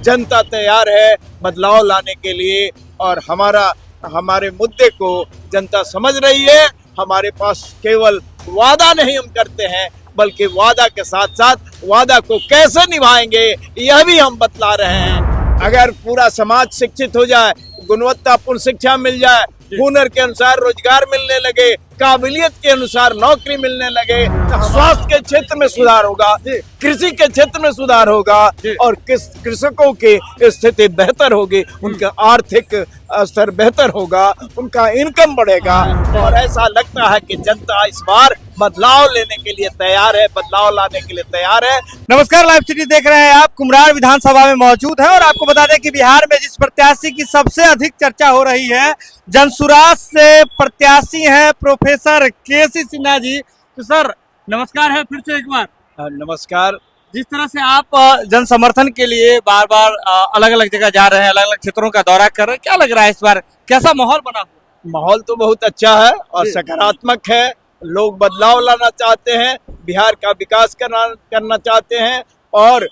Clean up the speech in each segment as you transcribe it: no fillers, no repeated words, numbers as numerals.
जनता तैयार है बदलाव लाने के लिए और हमारे मुद्दे को जनता समझ रही है। हमारे पास केवल वादा नहीं हम करते हैं, बल्कि वादा के साथ साथ वादा को कैसे निभाएंगे यह भी हम बतला रहे हैं। अगर पूरा समाज शिक्षित हो जाए, गुणवत्तापूर्ण शिक्षा मिल जाए, हुनर के अनुसार रोजगार मिलने लगे, काबिलियत के अनुसार नौकरी मिलने लगे, स्वास्थ्य के क्षेत्र में सुधार होगा, कृषि के क्षेत्र में सुधार होगा और कृषकों की स्थिति बेहतर होगी, उनका आर्थिक स्तर बेहतर होगा, उनका इनकम बढ़ेगा। और ऐसा लगता है कि जनता इस बार बदलाव लेने के लिए तैयार है, बदलाव लाने के लिए तैयार है। नमस्कार, लाइव सिटी देख रहे हैं आप। कुम्हरार विधानसभा में मौजूद है और आपको बता दें कि बिहार में जिस प्रत्याशी की सबसे अधिक चर्चा हो रही है, जनसुराज से प्रत्याशी हैं प्रोफेसर केसी सिन्हा जी। तो सर नमस्कार है फिर से एक बार। नमस्कार। जिस तरह से आप जन समर्थन के लिए बार बार अलग अलग जगह जा रहे हैं, अलग अलग क्षेत्रों का दौरा कर रहे हैं, क्या लग रहा है इस बार कैसा माहौल बना हुआ? माहौल तो बहुत अच्छा है और सकारात्मक है। लोग बदलाव लाना चाहते हैं, बिहार का विकास करना चाहते हैं और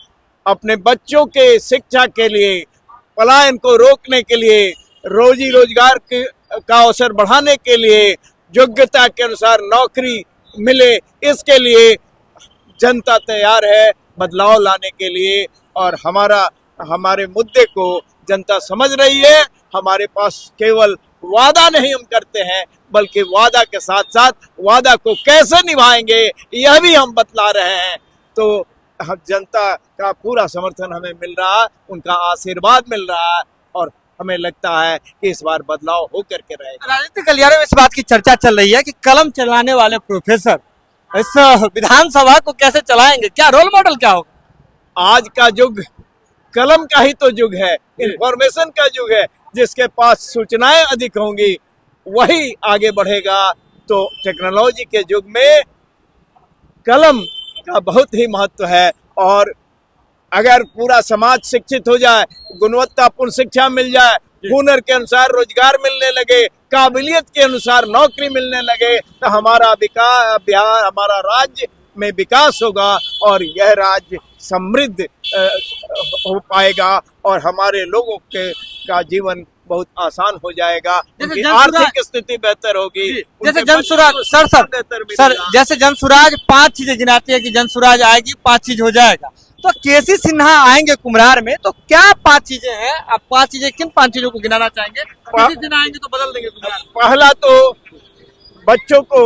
अपने बच्चों के शिक्षा के लिए, पलायन को रोकने के लिए, रोजी रोजगार का अवसर बढ़ाने के लिए, योग्यता के अनुसार नौकरी मिले, इसके लिए जनता तैयार है बदलाव लाने के लिए और हमारे मुद्दे को जनता समझ रही है। हमारे पास केवल वादा नहीं हम करते हैं, बल्कि वादा के साथ साथ वादा को कैसे निभाएंगे यह भी हम बतला रहे हैं। तो जनता का पूरा समर्थन हमें मिल रहा है, उनका आशीर्वाद मिल रहा है और हमें लगता है कि इस बार बदलाव हो करके रहेगा। राजनीतिक गलियारों में इस बात की चर्चा चल रही है कि कलम चलाने वाले प्रोफेसर इस विधानसभा को कैसे चलाएंगे, क्या रोल मॉडल क्या होगा? आज का युग कलम का ही तो युग है, इंफॉर्मेशन का युग है। जिसके पास सूचनाएं अधिक होंगी वही आगे बढ़ेगा। तो टेक्नोलॉजी के युग में कलम का बहुत ही महत्व है और अगर पूरा समाज शिक्षित हो जाए, गुणवत्तापूर्ण शिक्षा मिल जाए, हुनर के अनुसार रोजगार मिलने लगे, काबिलियत के अनुसार नौकरी मिलने लगे, तो हमारा बिहार, हमारा राज्य में विकास होगा और यह राज्य समृद्ध हो पाएगा और हमारे लोगों का जीवन बहुत आसान हो जाएगा, उनकी आर्थिक स्थिति बेहतर होगी। जैसे जनसुराज सर जैसे जनसुराज 5 चीजें गिनाती है कि जनसुराज आएगी 5 चीज हो जाएगा, तो केसी सिन्हा आएंगे कुम्हरार में तो क्या 5 चीजें हैं? आप 5 चीजें किन 5 चीजों को गिनाना चाहेंगे? केसी सिन्हा आएंगे तो बदल देंगे कुम्हरार। पहला तो बच्चों को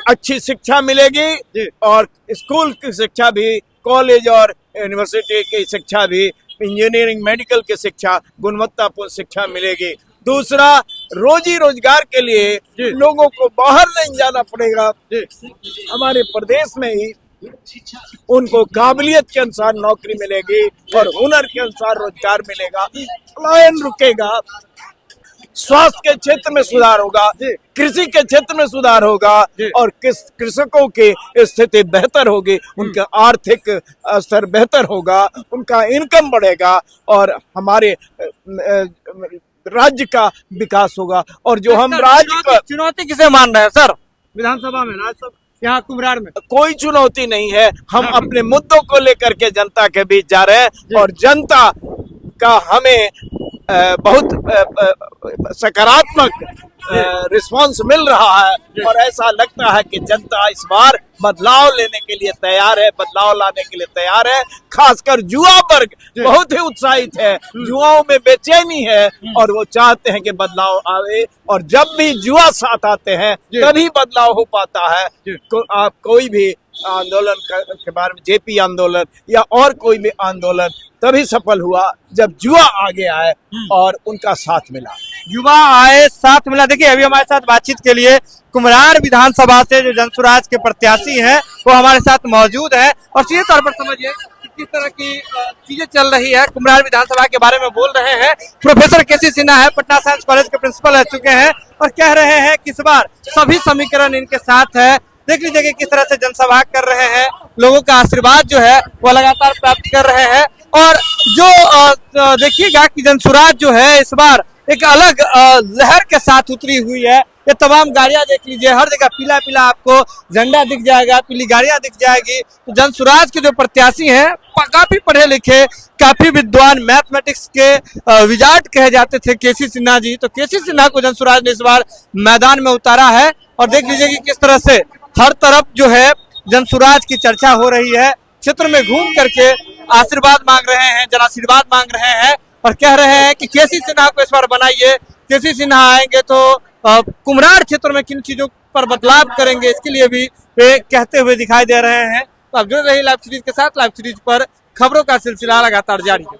अच्छी शिक्षा मिलेगी और स्कूल की शिक्षा भी, कॉलेज और यूनिवर्सिटी की शिक्षा भी, इंजीनियरिंग मेडिकल की शिक्षा, गुणवत्तापूर्ण शिक्षा मिलेगी। दूसरा, रोजी रोजगार के लिए लोगों को बाहर नहीं जाना पड़ेगा, हमारे प्रदेश में ही उनको काबिलियत के अनुसार नौकरी मिलेगी और हुनर के अनुसार रोजगार मिलेगा, पलायन रुकेगा, स्वास्थ्य के क्षेत्र में सुधार होगा, कृषि के क्षेत्र में सुधार होगा और कृषकों की स्थिति बेहतर होगी, उनका आर्थिक स्तर बेहतर होगा, उनका इनकम बढ़ेगा और हमारे राज्य का विकास होगा। और जो हम राज्य का चुनौती किसे मान रहे हैं सर विधानसभा में, राज्यसभा यहाँ कुम्हरार में? कोई चुनौती नहीं है, हम अपने मुद्दों को लेकर के जनता के बीच जा रहे हैं और जनता का हमें बहुत सकारात्मक रिस्पांस मिल रहा है और ऐसा लगता है कि जनता इस बार बदलाव लेने के लिए तैयार है, बदलाव लाने के लिए तैयार है। खासकर युवा वर्ग बहुत ही उत्साहित है, युवाओं में बेचैनी है और वो चाहते हैं कि बदलाव आए और जब भी युवा साथ आते हैं तभी बदलाव हो पाता है। आप कोई भी आंदोलन के बारे में, जेपी आंदोलन या और कोई भी आंदोलन तभी सफल हुआ जब युवा आगे आए और उनका साथ मिला, युवा आए, साथ मिला। देखिए अभी हमारे साथ बातचीत के लिए कुम्हरार विधानसभा से जो जनसुराज के प्रत्याशी हैं वो हमारे साथ मौजूद है और सीधे तौर पर समझिए कि किस तरह की चीजें चल रही है। कुम्हरार विधानसभा के बारे में बोल रहे हैं प्रोफेसर केसी सिन्हा है, पटना साइंस कॉलेज के प्रिंसिपल रह चुके हैं और कह रहे हैं कि इस बार सभी समीकरण इनके साथ है। देख लीजिए कि किस तरह से जनसभा कर रहे हैं, लोगों का आशीर्वाद जो है वो लगातार प्राप्त कर रहे हैं और जो देखिएगा कि जनसुराज जो है इस बार एक अलग लहर के साथ उतरी हुई है, ये तमाम गाड़ियां देख लीजिए, हर जगह पीला पीला आपको झंडा दिख जाएगा, पीली गाड़ियां दिख जाएगी। तो जनसुराज के जो प्रत्याशी हैं काफी पढ़े लिखे, काफी विद्वान, मैथमेटिक्स के विजार्ड कहे जाते थे केसी सिन्हा जी। तो केसी सिन्हा को जनसुराज ने इस बार मैदान में उतारा है और देख लीजिए कि किस तरह से हर तरफ जो है जनसुराज की चर्चा हो रही है। क्षेत्र में घूम करके आशीर्वाद मांग रहे हैं, जन आशीर्वाद मांग रहे हैं और कह रहे हैं कि केसी सिन्हा को इस बार बनाइए, केसी सिन्हा आएंगे तो कुम्हरार क्षेत्र में किन चीजों पर बदलाव करेंगे, इसके लिए भी वे कहते हुए दिखाई दे रहे हैं। तो अब जुड़े रहिए लाइव सीरीज के साथ। लाइव सीरीज पर खबरों का सिलसिला लगातार जारी है।